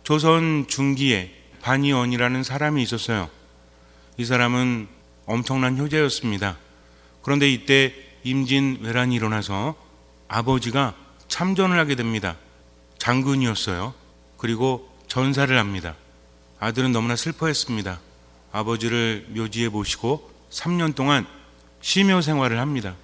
조선 중기에 반이원이라는 사람이 있었어요. 이 사람은 엄청난 효자였습니다. 그런데 이때 임진왜란이 일어나서 아버지가 참전을 하게 됩니다. 장군이었어요. 그리고 전사를 합니다. 아들은 너무나 슬퍼했습니다. 아버지를 묘지에 모시고 3년 동안 심요 생활을 합니다.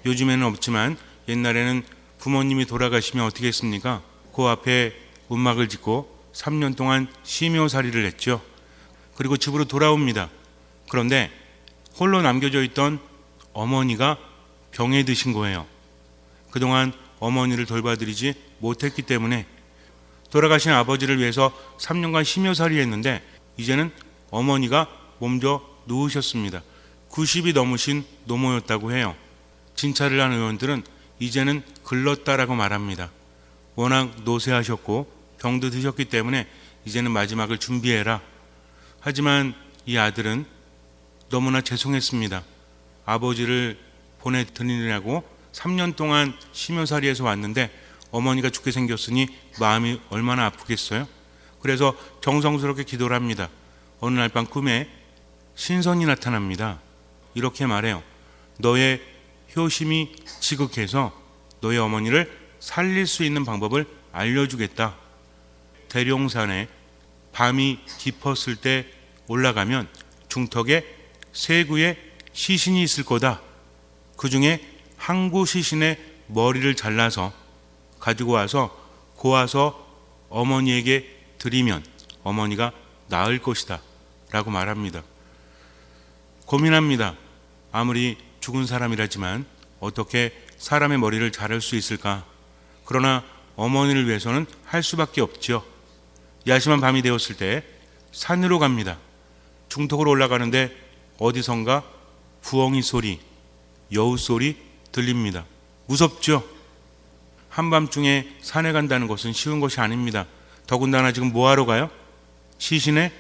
요즘에는 없지만 옛날에는 부모님이 돌아가시면 어떻게 했습니까? 그 앞에 운막을 짓고 3년 동안 심요살이를 했죠. 그리고 집으로 돌아옵니다. 그런데 홀로 남겨져 있던 어머니가 병에 드신 거예요. 그동안 어머니를 돌봐드리지 못했기 때문에 돌아가신 아버지를 위해서 3년간 심요살이 했는데 이제는 어머니가 몸져 누우셨습니다. 90이 넘으신 노모였다고 해요. 진찰을 한 의원들은 이제는 글렀다라고 말합니다. 워낙 노쇠하셨고 병도 드셨기 때문에 이제는 마지막을 준비해라. 하지만 이 아들은 너무나 죄송했습니다. 아버지를 보내드리느라고 3년 동안 심요살이에서 왔는데 어머니가 죽게 생겼으니 마음이 얼마나 아프겠어요? 그래서 정성스럽게 기도를 합니다. 어느 날 밤 꿈에 신선이 나타납니다. 이렇게 말해요. 너의 효심이 지극해서 너의 어머니를 살릴 수 있는 방법을 알려주겠다. 대룡산에 밤이 깊었을 때 올라가면 중턱에 세 구의 시신이 있을 거다. 그 중에 한 구 시신의 머리를 잘라서 가지고 와서 고아서 어머니에게 드리면 어머니가 나을 것이다 라고 말합니다. 고민합니다. 아무리 죽은 사람이라지만 어떻게 사람의 머리를 자를 수 있을까? 그러나 어머니를 위해서는 할 수밖에 없죠. 야심한 밤이 되었을 때 산으로 갑니다. 중턱으로 올라가는데 어디선가 부엉이 소리, 여우 소리 들립니다. 무섭죠? 한밤중에 산에 간다는 것은 쉬운 것이 아닙니다. 더군다나 지금 뭐하러 가요? 시신의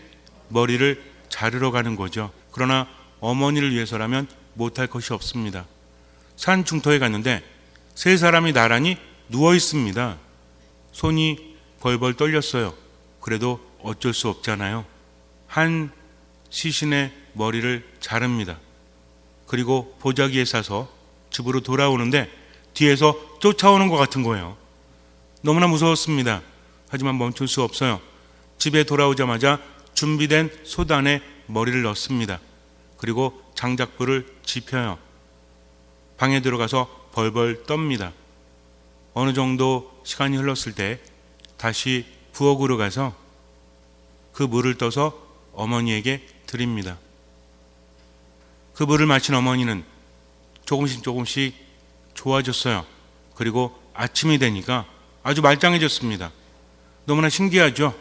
머리를 자르러 가는 거죠. 그러나 어머니를 위해서라면 못할 것이 없습니다. 산 중턱에 갔는데 세 사람이 나란히 누워 있습니다. 손이 벌벌 떨렸어요. 그래도 어쩔 수 없잖아요. 한 시신의 머리를 자릅니다. 그리고 보자기에 싸서 집으로 돌아오는데 뒤에서 쫓아오는 것 같은 거예요. 너무나 무서웠습니다. 하지만 멈출 수 없어요. 집에 돌아오자마자 준비된 소단에 머리를 넣습니다. 그리고 장작불을 지펴요. 방에 들어가서 벌벌 떱니다. 어느 정도 시간이 흘렀을 때 다시 부엌으로 가서 그 물을 떠서 어머니에게 드립니다. 그 물을 마신 어머니는 조금씩 좋아졌어요. 그리고 아침이 되니까 아주 말짱해졌습니다. 너무나 신기하죠?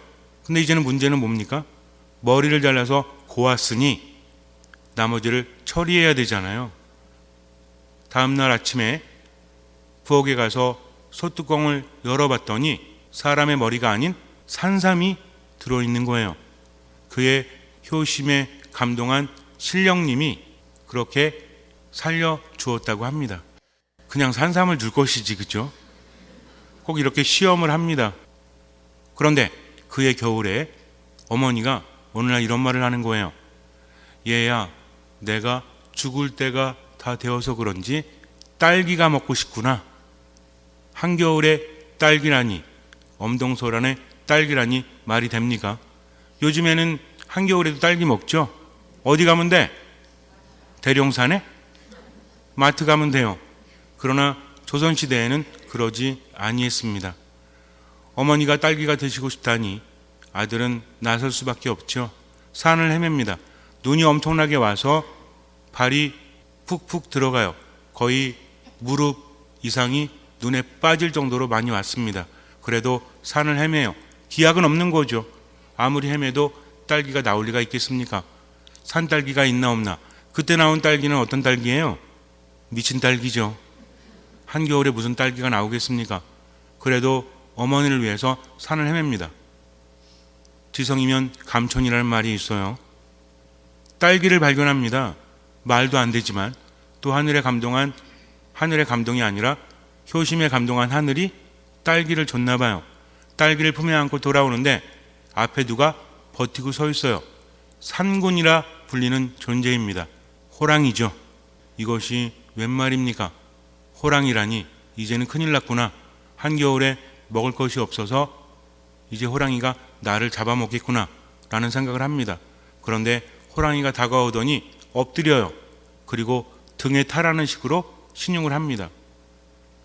근데 이제는 문제는 뭡니까? 머리를 잘라서 고았으니 나머지를 처리해야 되잖아요. 다음날 아침에 부엌에 가서 소뚜껑을 열어봤더니 사람의 머리가 아닌 산삼이 들어있는 거예요. 그의 효심에 감동한 신령님이 그렇게 살려주었다고 합니다. 그냥 산삼을 줄 것이지, 그죠? 꼭 이렇게 시험을 합니다. 그런데 그의 겨울에 어머니가 어느 날 이런 말을 하는 거예요. 얘야, 내가 죽을 때가 다 되어서 그런지 딸기가 먹고 싶구나. 한겨울에 딸기라니, 엄동설안에 딸기라니 말이 됩니까? 요즘에는 한겨울에도 딸기 먹죠? 어디 가면 돼? 대룡산에? 마트 가면 돼요. 그러나 조선시대에는 그러지 아니했습니다. 어머니가 딸기가 드시고 싶다니 아들은 나설 수밖에 없죠. 산을 헤맵니다. 눈이 엄청나게 와서 발이 푹푹 들어가요. 거의 무릎 이상이 눈에 빠질 정도로 많이 왔습니다. 그래도 산을 헤매요. 기약은 없는 거죠. 아무리 헤매도 딸기가 나올 리가 있겠습니까? 산딸기가 있나 없나. 그때 나온 딸기는 어떤 딸기예요? 미친 딸기죠. 한겨울에 무슨 딸기가 나오겠습니까? 그래도 어머니를 위해서 산을 헤맵니다. 지성이면 감천이라는 말이 있어요. 딸기를 발견합니다. 말도 안 되지만 또 하늘의 감동이 아니라 효심에 감동한 하늘이 딸기를 줬나 봐요. 딸기를 품에 안고 돌아오는데 앞에 누가 버티고 서 있어요. 산군이라 불리는 존재입니다. 호랑이죠. 이것이 웬 말입니까? 호랑이라니 이제는 큰일 났구나. 한겨울에 먹을 것이 없어서 이제 호랑이가 나를 잡아먹겠구나 라는 생각을 합니다. 그런데 호랑이가 다가오더니 엎드려요. 그리고 등에 타라는 식으로 신용을 합니다.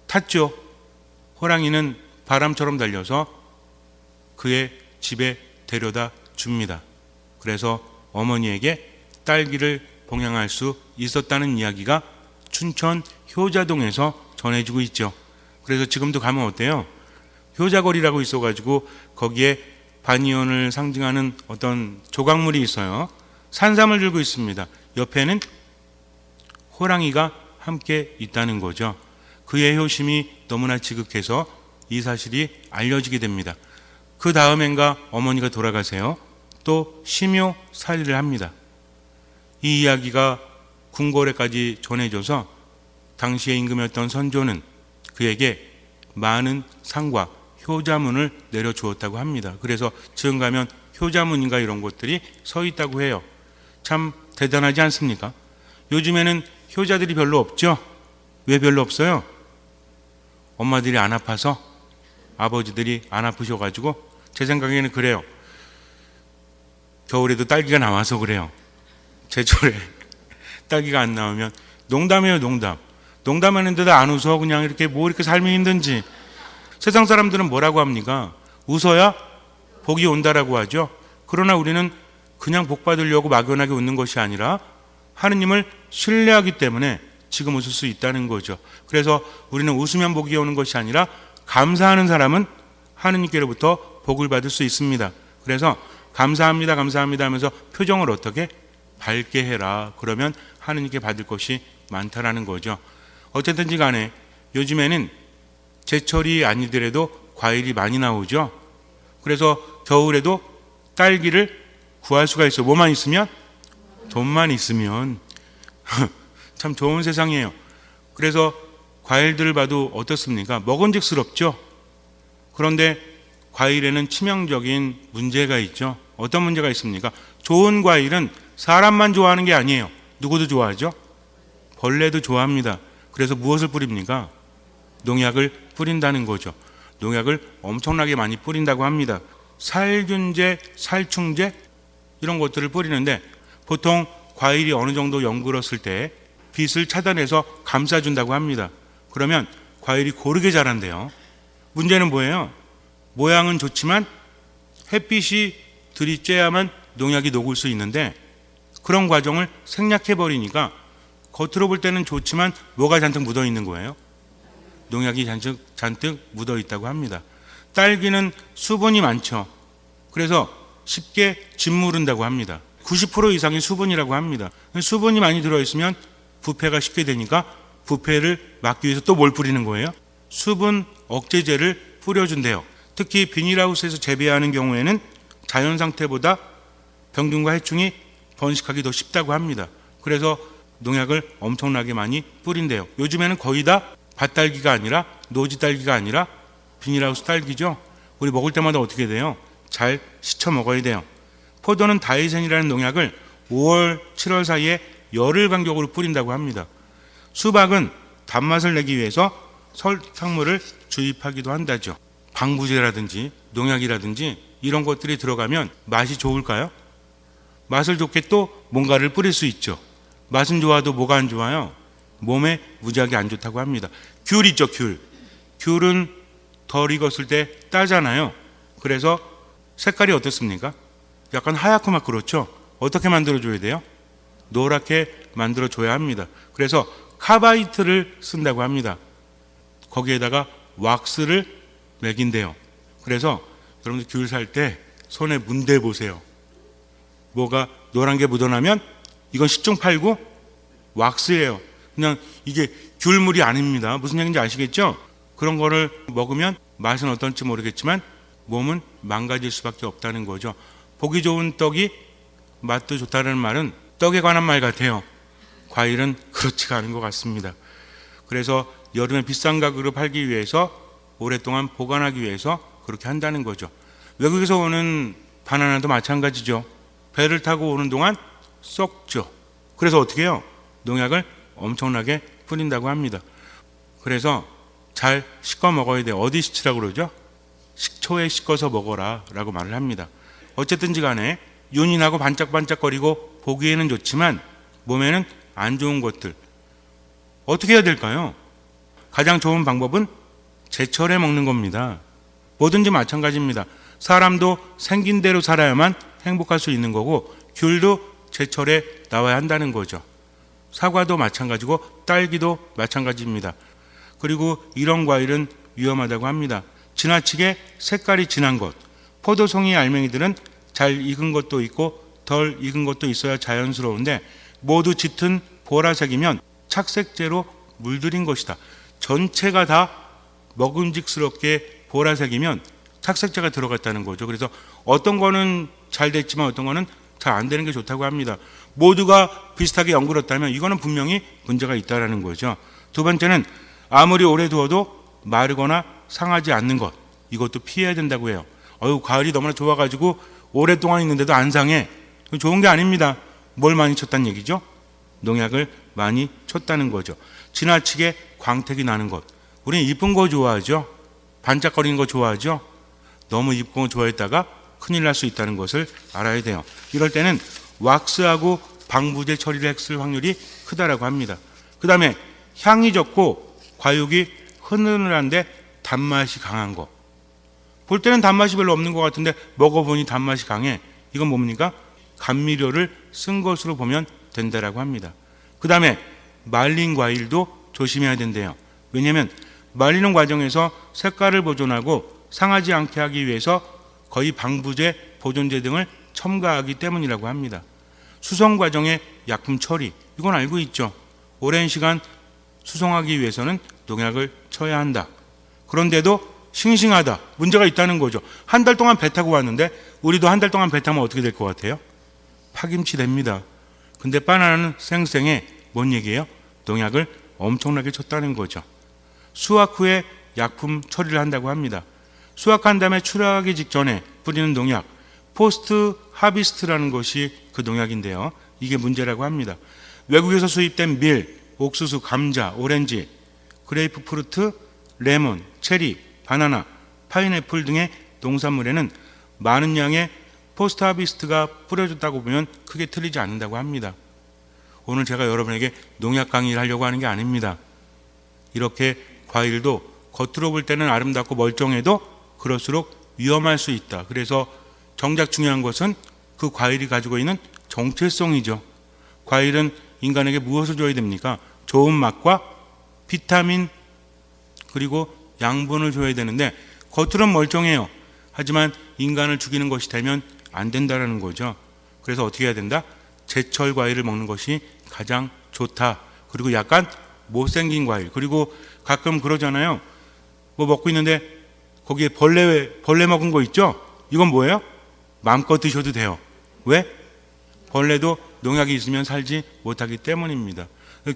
탔죠. 호랑이는 바람처럼 달려서 그의 집에 데려다 줍니다. 그래서 어머니에게 딸기를 봉양할 수 있었다는 이야기가 춘천 효자동에서 전해지고 있죠. 그래서 지금도 가면 어때요? 효자거리라고 있어가지고 거기에 반이원을 상징하는 어떤 조각물이 있어요. 산삼을 들고 있습니다. 옆에는 호랑이가 함께 있다는 거죠. 그의 효심이 너무나 지극해서 이 사실이 알려지게 됩니다. 그 다음엔가 어머니가 돌아가세요. 또 심요살이를 합니다. 이 이야기가 궁궐에까지 전해져서 당시의 임금이었던 선조는 그에게 많은 상과 효자문을 내려주었다고 합니다. 그래서 지금 가면 효자문인가 이런 것들이 서 있다고 해요. 참 대단하지 않습니까? 요즘에는 효자들이 별로 없죠? 왜 별로 없어요? 엄마들이 안 아파서, 아버지들이 안 아프셔가지고. 제 생각에는 그래요. 겨울에도 딸기가 나와서 그래요. 제철에 딸기가 안 나오면. 농담이에요, 농담. 농담하는데도 안 웃어. 그냥 이렇게 뭐 이렇게 삶이 힘든지. 세상 사람들은 뭐라고 합니까? 웃어야 복이 온다라고 하죠. 그러나 우리는 그냥 복 받으려고 막연하게 웃는 것이 아니라 하느님을 신뢰하기 때문에 지금 웃을 수 있다는 거죠. 그래서 우리는 웃으면 복이 오는 것이 아니라 감사하는 사람은 하느님께로부터 복을 받을 수 있습니다. 그래서 감사합니다, 감사합니다 하면서 표정을 어떻게 밝게 해라. 그러면 하느님께 받을 것이 많다라는 거죠. 어쨌든지 간에 요즘에는 제철이 아니더라도 과일이 많이 나오죠. 그래서 겨울에도 딸기를 구할 수가 있어요. 뭐만 있으면? 돈만 있으면. 참 좋은 세상이에요. 그래서 과일들을 봐도 어떻습니까? 먹음직스럽죠. 그런데 과일에는 치명적인 문제가 있죠. 어떤 문제가 있습니까? 좋은 과일은 사람만 좋아하는 게 아니에요. 누구도 좋아하죠? 벌레도 좋아합니다. 그래서 무엇을 뿌립니까? 농약을 뿌린다는 거죠. 농약을 엄청나게 많이 뿌린다고 합니다. 살균제, 살충제 이런 것들을 뿌리는데 보통 과일이 어느 정도 연그렀을 때 빛을 차단해서 감싸준다고 합니다. 그러면 과일이 고르게 자란대요. 문제는 뭐예요? 모양은 좋지만 햇빛이 들이쬐야만 농약이 녹을 수 있는데 그런 과정을 생략해버리니까 겉으로 볼 때는 좋지만 뭐가 잔뜩 묻어 있는 거예요? 농약이 잔뜩 묻어 있다고 합니다. 딸기는 수분이 많죠. 그래서 쉽게 짓무른다고 합니다. 90% 이상이 수분이라고 합니다. 수분이 많이 들어있으면 부패가 쉽게 되니까 부패를 막기 위해서 또 뭘 뿌리는 거예요? 수분 억제제를 뿌려준대요. 특히 비닐하우스에서 재배하는 경우에는 자연 상태보다 병균과 해충이 번식하기 더 쉽다고 합니다. 그래서 농약을 엄청나게 많이 뿌린대요. 요즘에는 거의 다 밭딸기가 아니라 노지 딸기가 아니라 비닐하우스 딸기죠. 우리 먹을 때마다 어떻게 돼요? 잘 씻어 먹어야 돼요. 포도는 다이센이라는 농약을 5월, 7월 사이에 열흘 간격으로 뿌린다고 합니다. 수박은 단맛을 내기 위해서 설탕물을 주입하기도 한다죠. 방부제라든지 농약이라든지 이런 것들이 들어가면 맛이 좋을까요? 맛을 좋게 또 뭔가를 뿌릴 수 있죠. 맛은 좋아도 뭐가 안 좋아요? 몸에 무지하게 안 좋다고 합니다. 귤 있죠, 귤. 귤은 덜 익었을 때 따잖아요. 그래서 색깔이 어떻습니까? 약간 하얗고 막 그렇죠. 어떻게 만들어줘야 돼요? 노랗게 만들어줘야 합니다. 그래서 카바이트를 쓴다고 합니다. 거기에다가 왁스를 매긴대요. 그래서 여러분들 귤 살 때 손에 문대 보세요. 뭐가 노란 게 묻어나면 이건 10중 8구 왁스예요. 그냥 이게 귤물이 아닙니다. 무슨 얘기인지 아시겠죠? 그런 거를 먹으면 맛은 어떨지 모르겠지만 몸은 망가질 수밖에 없다는 거죠. 보기 좋은 떡이 맛도 좋다는 말은 떡에 관한 말 같아요. 과일은 그렇지가 않은 것 같습니다. 그래서 여름에 비싼 가격으로 팔기 위해서 오랫동안 보관하기 위해서 그렇게 한다는 거죠. 외국에서 오는 바나나도 마찬가지죠. 배를 타고 오는 동안 썩죠. 그래서 어떻게 해요? 농약을 엄청나게 뿌린다고 합니다. 그래서 잘 씻어 먹어야 돼요. 어디 씻으라고 그러죠? 식초에 씻어서 먹어라 라고 말을 합니다. 어쨌든지 간에 윤이 나고 반짝반짝거리고 보기에는 좋지만 몸에는 안 좋은 것들 어떻게 해야 될까요? 가장 좋은 방법은 제철에 먹는 겁니다. 뭐든지 마찬가지입니다. 사람도 생긴 대로 살아야만 행복할 수 있는 거고 귤도 제철에 나와야 한다는 거죠. 사과도 마찬가지고 딸기도 마찬가지입니다. 그리고 이런 과일은 위험하다고 합니다. 지나치게 색깔이 진한 것, 포도송이 알맹이들은 잘 익은 것도 있고 덜 익은 것도 있어야 자연스러운데 모두 짙은 보라색이면 착색제로 물들인 것이다. 전체가 다 먹음직스럽게 보라색이면 착색제가 들어갔다는 거죠. 그래서 어떤 거는 잘 됐지만 어떤 거는 잘 안 되는 게 좋다고 합니다. 모두가 비슷하게 엉그렸다면 이거는 분명히 문제가 있다는 거죠. 두 번째는 아무리 오래 두어도 마르거나 상하지 않는 것, 이것도 피해야 된다고 해요. 과일이 너무나 좋아가지고 오랫동안 있는데도 안 상해. 좋은 게 아닙니다. 뭘 많이 쳤다는 얘기죠? 농약을 많이 쳤다는 거죠. 지나치게 광택이 나는 것. 우리는 이쁜 거 좋아하죠? 반짝거리는 거 좋아하죠? 너무 이쁜 거 좋아했다가 큰일 날 수 있다는 것을 알아야 돼요. 이럴 때는 왁스하고 방부제 처리를 했을 확률이 크다라고 합니다. 그 다음에 향이 적고 과육이 흐느늘한데 단맛이 강한 거. 볼 때는 단맛이 별로 없는 것 같은데 먹어보니 단맛이 강해. 이건 뭡니까? 감미료를 쓴 것으로 보면 된다라고 합니다. 그 다음에 말린 과일도 조심해야 된대요. 왜냐하면 말리는 과정에서 색깔을 보존하고 상하지 않게 하기 위해서 거의 방부제, 보존제 등을 첨가하기 때문이라고 합니다. 수송 과정의 약품 처리, 이건 알고 있죠. 오랜 시간 수송하기 위해서는 농약을 쳐야 한다. 그런데도 싱싱하다. 문제가 있다는 거죠. 한 달 동안 배 타고 왔는데 우리도 한 달 동안 배 타면 어떻게 될 것 같아요? 파김치 됩니다. 근데 바나나는 생생해. 뭔 얘기예요? 농약을 엄청나게 쳤다는 거죠. 수확 후에 약품 처리를 한다고 합니다. 수확한 다음에 출하하기 직전에 뿌리는 농약, 포스트 하비스트라는 것이 그 농약인데요. 이게 문제라고 합니다. 외국에서 수입된 밀, 옥수수, 감자, 오렌지, 그레이프 프루트, 레몬, 체리, 바나나, 파인애플 등의 농산물에는 많은 양의 포스트 하비스트가 뿌려졌다고 보면 크게 틀리지 않는다고 합니다. 오늘 제가 여러분에게 농약 강의를 하려고 하는 게 아닙니다. 이렇게 과일도 겉으로 볼 때는 아름답고 멀쩡해도 그럴수록 위험할 수 있다. 그래서 정작 중요한 것은 그 과일이 가지고 있는 정체성이죠. 과일은 인간에게 무엇을 줘야 됩니까? 좋은 맛과 비타민 그리고 양분을 줘야 되는데 겉으로는 멀쩡해요. 하지만 인간을 죽이는 것이 되면 안 된다는 거죠. 그래서 어떻게 해야 된다? 제철 과일을 먹는 것이 가장 좋다. 그리고 약간 못생긴 과일. 그리고 가끔 그러잖아요. 뭐 먹고 있는데 거기에 벌레 먹은 거 있죠? 이건 뭐예요? 마음껏 드셔도 돼요. 왜? 벌레도 농약이 있으면 살지 못하기 때문입니다.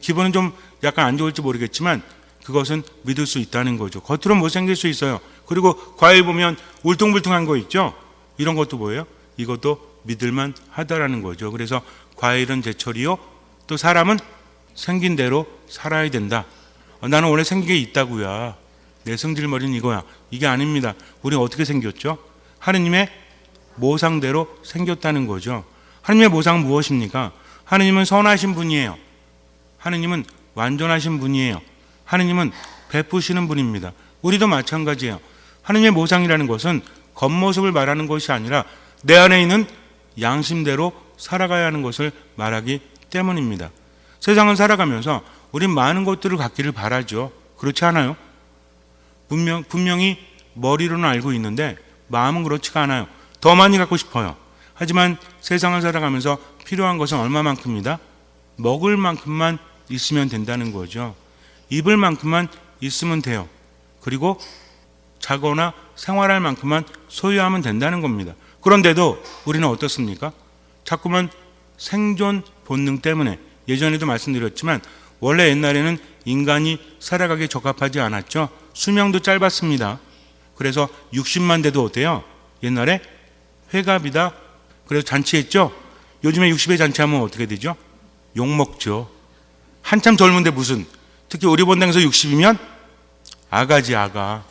기분은 좀 약간 안 좋을지 모르겠지만 그것은 믿을 수 있다는 거죠. 겉으로는 못생길 수 있어요. 그리고 과일 보면 울퉁불퉁한 거 있죠? 이런 것도 뭐예요? 이것도 믿을만 하다라는 거죠. 그래서 과일은 제철이요. 또 사람은 생긴 대로 살아야 된다. 나는 원래 생긴 게 있다고요. 내 성질머리는 이거야. 이게 아닙니다. 우리는 어떻게 생겼죠? 하느님의 모상대로 생겼다는 거죠. 하느님의 모상은 무엇입니까? 하느님은 선하신 분이에요. 하느님은 완전하신 분이에요. 하느님은 베푸시는 분입니다. 우리도 마찬가지예요. 하느님의 모상이라는 것은 겉모습을 말하는 것이 아니라 내 안에 있는 양심대로 살아가야 하는 것을 말하기 때문입니다. 세상을 살아가면서 우린 많은 것들을 갖기를 바라죠. 그렇지 않아요? 분명히 머리로는 알고 있는데 마음은 그렇지가 않아요. 더 많이 갖고 싶어요. 하지만 세상을 살아가면서 필요한 것은 얼마만큼이다? 먹을 만큼만 있으면 된다는 거죠. 입을 만큼만 있으면 돼요. 그리고 자거나 생활할 만큼만 소유하면 된다는 겁니다. 그런데도 우리는 어떻습니까? 자꾸만 생존 본능 때문에 예전에도 말씀드렸지만 원래 옛날에는 인간이 살아가기에 적합하지 않았죠. 수명도 짧았습니다. 그래서 60만 돼도 어때요? 옛날에 회갑이다. 그래서 잔치했죠. 요즘에 60에 잔치하면 어떻게 되죠? 욕먹죠. 한참 젊은데 무슨, 특히 오리본당에서 60이면 아가지 아가.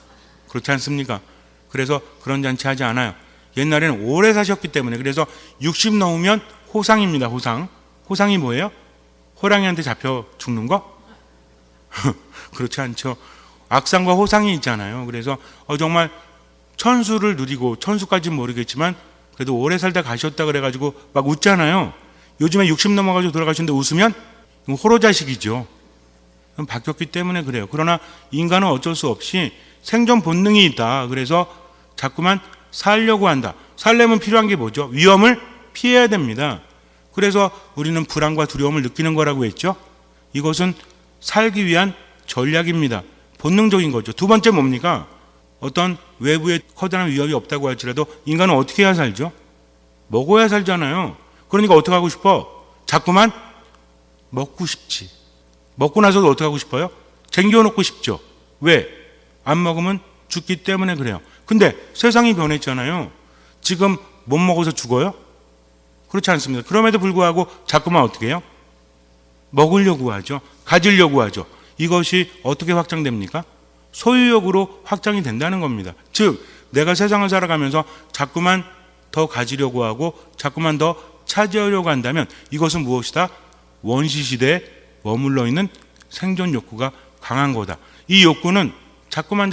그렇지 않습니까? 그래서 그런 잔치 하지 않아요. 옛날에는 오래 사셨기 때문에. 그래서 60 넘으면 호상입니다. 호상. 호상이 뭐예요? 호랑이한테 잡혀 죽는 거? 그렇지 않죠. 악상과 호상이 있잖아요. 그래서 정말 천수를 누리고, 천수까지는 모르겠지만 그래도 오래 살다 가셨다 그래가지고 막 웃잖아요. 요즘에 60 넘어가지고 돌아가셨는데 웃으면 호로자식이죠. 바뀌었기 때문에 그래요. 그러나 인간은 어쩔 수 없이 생존 본능이 있다. 그래서 자꾸만 살려고 한다. 살려면 필요한 게 뭐죠? 위험을 피해야 됩니다. 그래서 우리는 불안과 두려움을 느끼는 거라고 했죠. 이것은 살기 위한 전략입니다. 본능적인 거죠. 두 번째 뭡니까? 어떤 외부에 커다란 위협이 없다고 할지라도 인간은 어떻게 해야 살죠? 먹어야 살잖아요. 그러니까 어떻게 하고 싶어? 자꾸만 먹고 싶지. 먹고 나서도 어떻게 하고 싶어요? 쟁겨놓고 싶죠. 왜? 안 먹으면 죽기 때문에 그래요. 근데 세상이 변했잖아요. 지금 못 먹어서 죽어요? 그렇지 않습니다. 그럼에도 불구하고 자꾸만 어떻게 해요? 먹으려고 하죠. 가지려고 하죠. 이것이 어떻게 확장됩니까? 소유욕으로 확장이 된다는 겁니다. 즉 내가 세상을 살아가면서 자꾸만 더 가지려고 하고 자꾸만 더 차지하려고 한다면 이것은 무엇이다? 원시시대에 머물러 있는 생존 욕구가 강한 거다. 이 욕구는 자꾸만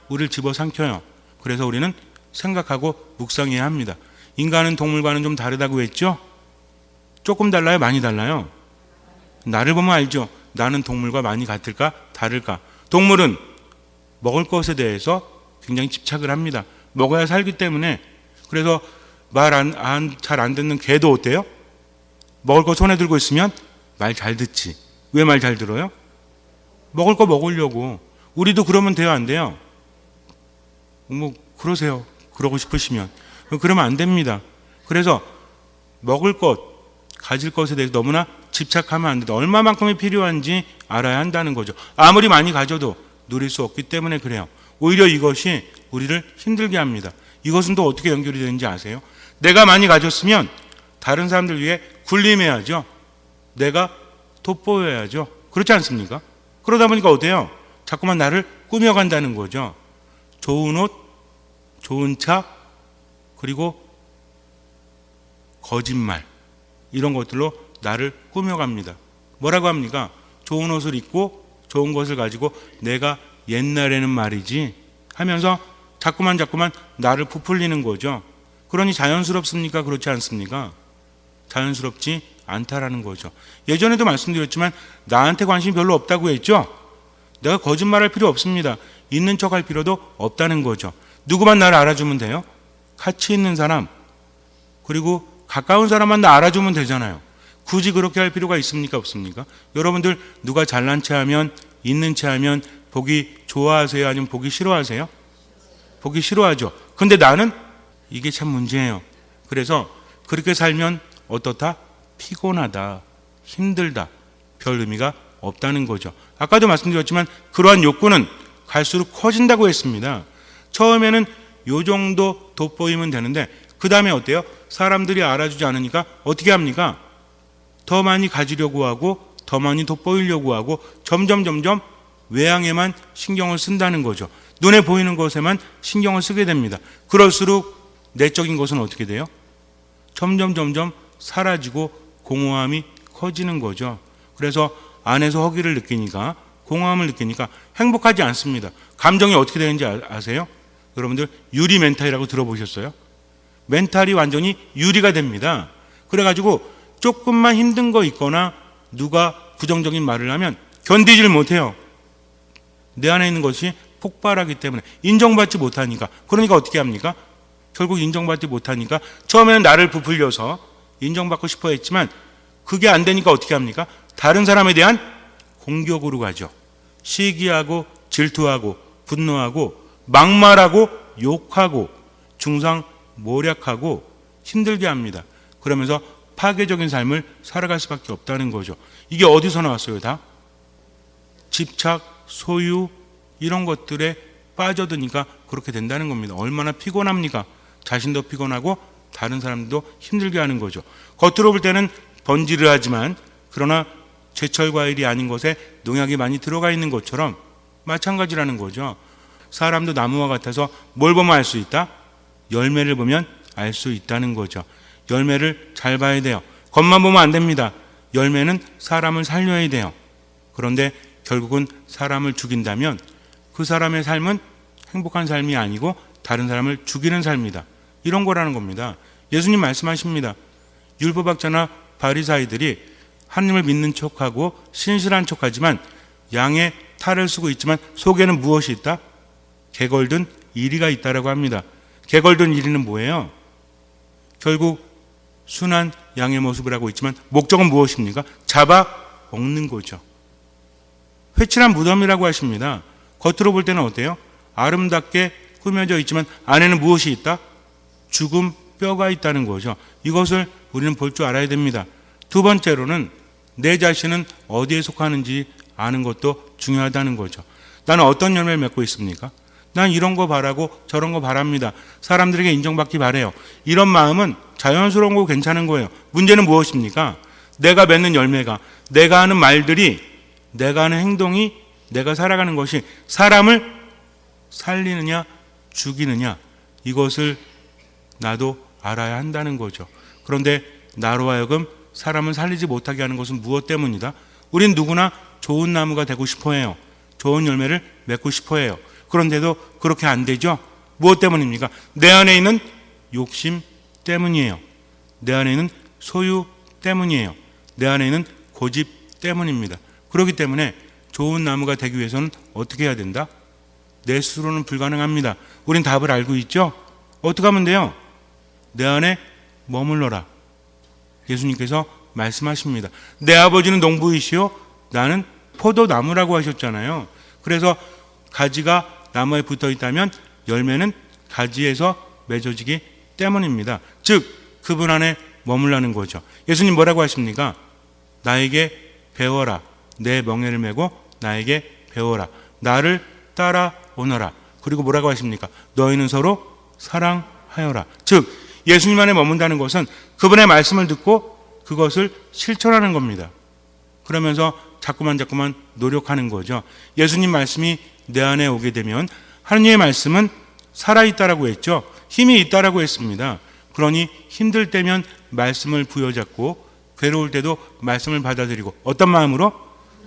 우리를 집어삼켜요. 그래서 우리는 생각하고 묵상해야 합니다. 인간은 동물과는 좀 다르다고 했죠? 조금 달라요? 많이 달라요? 나를 보면 알죠? 나는 동물과 많이 같을까? 다를까? 동물은 먹을 것에 대해서 굉장히 집착을 합니다. 먹어야 살기 때문에. 그래서 말 잘 안 듣는 개도 어때요? 먹을 거 손에 들고 있으면 말 잘 듣지. 왜 말 잘 들어요? 먹을 거 먹으려고. 우리도 그러면 돼요, 안 돼요? 그러세요. 그러고 싶으시면. 그러면 안 됩니다. 그래서 먹을 것, 가질 것에 대해서 너무나 집착하면 안 된다. 얼마만큼이 필요한지 알아야 한다는 거죠. 아무리 많이 가져도 누릴 수 없기 때문에 그래요. 오히려 이것이 우리를 힘들게 합니다. 이것은 또 어떻게 연결이 되는지 아세요? 내가 많이 가졌으면 다른 사람들 위해 군림해야죠. 내가 돋보여야죠. 그렇지 않습니까? 그러다 보니까 어때요? 자꾸만 나를 꾸며간다는 거죠. 좋은 옷, 좋은 차, 그리고 거짓말, 이런 것들로 나를 꾸며갑니다. 뭐라고 합니까? 좋은 옷을 입고 좋은 것을 가지고 내가 옛날에는 말이지 하면서 자꾸만 나를 부풀리는 거죠. 그러니 자연스럽습니까? 그렇지 않습니까? 자연스럽지 않다라는 거죠. 예전에도 말씀드렸지만 나한테 관심이 별로 없다고 했죠. 내가 거짓말할 필요 없습니다. 있는 척할 필요도 없다는 거죠. 누구만 나를 알아주면 돼요? 가치 있는 사람, 그리고 가까운 사람만 나 알아주면 되잖아요. 굳이 그렇게 할 필요가 있습니까? 없습니까? 여러분들 누가 잘난 체 하면, 있는 체 하면 보기 좋아하세요? 아니면 보기 싫어하세요? 보기 싫어하죠. 근데 나는 이게 참 문제예요. 그래서 그렇게 살면 어떻다? 피곤하다, 힘들다, 별 의미가 없다는 거죠. 아까도 말씀드렸지만 그러한 욕구는 갈수록 커진다고 했습니다. 처음에는 요 정도 돋보이면 되는데 그 다음에 어때요? 사람들이 알아주지 않으니까 어떻게 합니까? 더 많이 가지려고 하고 더 많이 돋보이려고 하고 점점 외양에만 신경을 쓴다는 거죠. 눈에 보이는 것에만 신경을 쓰게 됩니다. 그럴수록 내적인 것은 어떻게 돼요? 점점 사라지고 공허함이 커지는 거죠. 그래서 안에서 허기를 느끼니까, 공허함을 느끼니까 행복하지 않습니다. 감정이 어떻게 되는지 아세요? 여러분들 유리 멘탈이라고 들어보셨어요? 멘탈이 완전히 유리가 됩니다. 그래가지고 조금만 힘든 거 있거나 누가 부정적인 말을 하면 견디질 못해요. 내 안에 있는 것이 폭발하기 때문에 인정받지 못하니까. 그러니까 어떻게 합니까? 결국 인정받지 못하니까 처음에는 나를 부풀려서 인정받고 싶어 했지만 그게 안 되니까 어떻게 합니까? 다른 사람에 대한 공격으로 가죠. 시기하고 질투하고 분노하고 막말하고 욕하고 중상모략하고 힘들게 합니다. 그러면서 파괴적인 삶을 살아갈 수밖에 없다는 거죠. 이게 어디서 나왔어요? 다? 집착, 소유 이런 것들에 빠져드니까 그렇게 된다는 겁니다. 얼마나 피곤합니까? 자신도 피곤하고 다른 사람도 힘들게 하는 거죠. 겉으로 볼 때는 번지르하지만 그러나 제철 과일이 아닌 것에 농약이 많이 들어가 있는 것처럼 마찬가지라는 거죠. 사람도 나무와 같아서 뭘 보면 알 수 있다? 열매를 보면 알 수 있다는 거죠. 열매를 잘 봐야 돼요. 겉만 보면 안 됩니다. 열매는 사람을 살려야 돼요. 그런데 결국은 사람을 죽인다면 그 사람의 삶은 행복한 삶이 아니고 다른 사람을 죽이는 삶이다. 이런 거라는 겁니다. 예수님 말씀하십니다. 율법학자나 바리사이들이 하나님을 믿는 척하고 신실한 척하지만 양의 탈을 쓰고 있지만 속에는 무엇이 있다? 개걸든 이리가 있다라고 합니다. 개걸든 이리는 뭐예요? 결국 순한 양의 모습을 하고 있지만 목적은 무엇입니까? 잡아 먹는 거죠. 회칠한 무덤이라고 하십니다. 겉으로 볼 때는 어때요? 아름답게 꾸며져 있지만 안에는 무엇이 있다? 죽은 뼈가 있다는 거죠. 이것을 우리는 볼 줄 알아야 됩니다. 두 번째로는 내 자신은 어디에 속하는지 아는 것도 중요하다는 거죠. 나는 어떤 열매를 맺고 있습니까? 난 이런 거 바라고 저런 거 바랍니다. 사람들에게 인정받기 바래요. 이런 마음은 자연스러운 거고 괜찮은 거예요. 문제는 무엇입니까? 내가 맺는 열매가, 내가 하는 말들이, 내가 하는 행동이, 내가 살아가는 것이 사람을 살리느냐 죽이느냐, 이것을 나도 알아야 한다는 거죠. 그런데 나로 하여금 사람을 살리지 못하게 하는 것은 무엇 때문이다? 우린 누구나 좋은 나무가 되고 싶어 해요. 좋은 열매를 맺고 싶어 해요. 그런데도 그렇게 안 되죠? 무엇 때문입니까? 내 안에 있는 욕심 때문이에요. 내 안에 있는 소유 때문이에요. 내 안에 있는 고집 때문입니다. 그렇기 때문에 좋은 나무가 되기 위해서는 어떻게 해야 된다? 내 스스로는 불가능합니다. 우린 답을 알고 있죠? 어떻게 하면 돼요? 내 안에 머물러라. 예수님께서 말씀하십니다. 내 아버지는 농부이시오, 나는 포도나무라고 하셨잖아요. 그래서 가지가 나무에 붙어 있다면 열매는 가지에서 맺어지기 때문입니다. 즉 그분 안에 머물라는 거죠. 예수님 뭐라고 하십니까? 나에게 배워라. 내 멍에를 메고 나에게 배워라. 나를 따라오너라. 그리고 뭐라고 하십니까? 너희는 서로 사랑하여라. 즉 예수님 안에 머문다는 것은 그분의 말씀을 듣고 그것을 실천하는 겁니다. 그러면서 자꾸만 노력하는 거죠. 예수님 말씀이 내 안에 오게 되면 하느님의 말씀은 살아있다라고 했죠. 힘이 있다라고 했습니다. 그러니 힘들 때면 말씀을 부여잡고 괴로울 때도 말씀을 받아들이고 어떤 마음으로?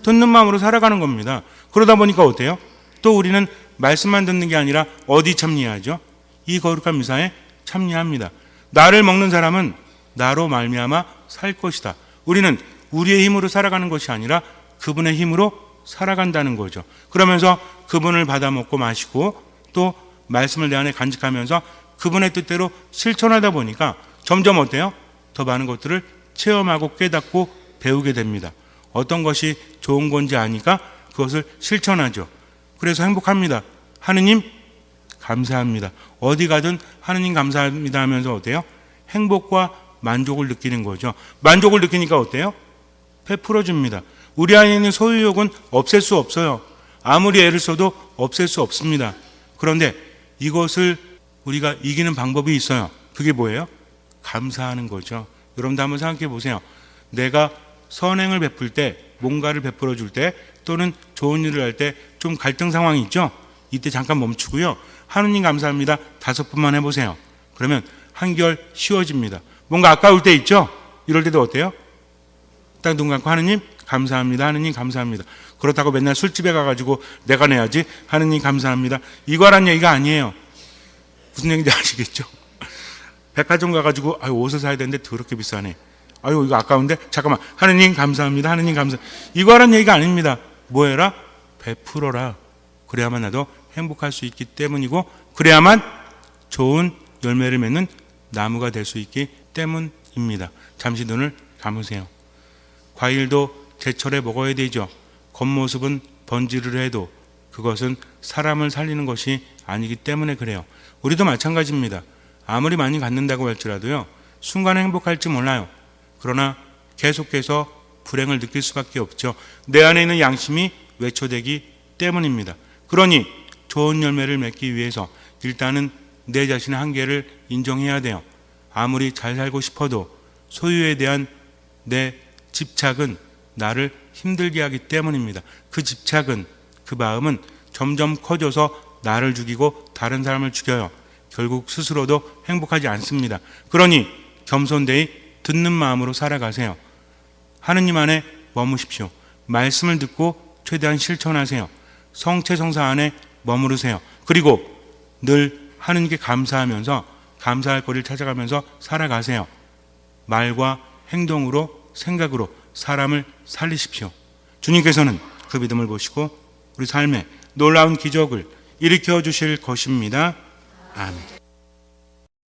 듣는 마음으로 살아가는 겁니다. 그러다 보니까 어때요? 또 우리는 말씀만 듣는 게 아니라 어디 참여하죠? 이 거룩한 미사에 참여합니다. 나를 먹는 사람은 나로 말미암아 살 것이다. 우리는 우리의 힘으로 살아가는 것이 아니라 그분의 힘으로 살아간다는 거죠. 그러면서 그분을 받아 먹고 마시고 또 말씀을 내 안에 간직하면서 그분의 뜻대로 실천하다 보니까 점점 어때요? 더 많은 것들을 체험하고 깨닫고 배우게 됩니다. 어떤 것이 좋은 건지 아니까 그것을 실천하죠. 그래서 행복합니다. 하느님 감사합니다. 어디 가든 하느님 감사합니다 하면서 어때요? 행복과 만족을 느끼는 거죠. 만족을 느끼니까 어때요? 베풀어줍니다. 우리 안에 있는 소유욕은 없앨 수 없어요. 아무리 애를 써도 없앨 수 없습니다. 그런데 이것을 우리가 이기는 방법이 있어요. 그게 뭐예요? 감사하는 거죠. 여러분도 한번 생각해 보세요. 내가 선행을 베풀 때, 뭔가를 베풀어 줄 때, 또는 좋은 일을 할 때 좀 갈등 상황이 있죠? 이때 잠깐 멈추고요. 하느님 감사합니다. 5번만 해보세요. 그러면 한결 쉬워집니다. 뭔가 아까울 때 있죠? 이럴 때도 어때요? 딱 눈 감고 하느님 감사합니다. 하느님 감사합니다. 그렇다고 맨날 술집에 가가지고 내가 내야지. 하느님 감사합니다. 이거란 얘기가 아니에요. 무슨 얘기인지 아시겠죠? 백화점 가가지고 아유 옷을 사야 되는데 더럽게 비싸네. 아유 이거 아까운데 잠깐만. 하느님 감사합니다. 하느님 감사. 이거란 얘기가 아닙니다. 뭐 해라? 베풀어라. 그래야만 나도 행복할 수 있기 때문이고 그래야만 좋은 열매를 맺는 나무가 될 수 있기 때문입니다. 잠시 눈을 감으세요. 과일도 제철에 먹어야 되죠. 겉모습은 번지르르 해도 그것은 사람을 살리는 것이 아니기 때문에 그래요. 우리도 마찬가지입니다. 아무리 많이 갖는다고 할지라도요. 순간에 행복할지 몰라요. 그러나 계속해서 불행을 느낄 수밖에 없죠. 내 안에 있는 양심이 외초되기 때문입니다. 그러니 좋은 열매를 맺기 위해서 일단은 내 자신의 한계를 인정해야 돼요. 아무리 잘 살고 싶어도 소유에 대한 내 집착은 나를 힘들게 하기 때문입니다. 그 집착은, 그 마음은 점점 커져서 나를 죽이고 다른 사람을 죽여요. 결국 스스로도 행복하지 않습니다. 그러니 겸손되이 듣는 마음으로 살아가세요. 하느님 안에 머무십시오. 말씀을 듣고 최대한 실천하세요. 성체성사 안에 머무르세요. 그리고 늘 하느님께 감사하면서 감사할 거리를 찾아가면서 살아가세요. 말과 행동으로, 생각으로 사람을 살리십시오. 주님께서는 그 믿음을 보시고 우리 삶에 놀라운 기적을 일으켜 주실 것입니다. 아멘.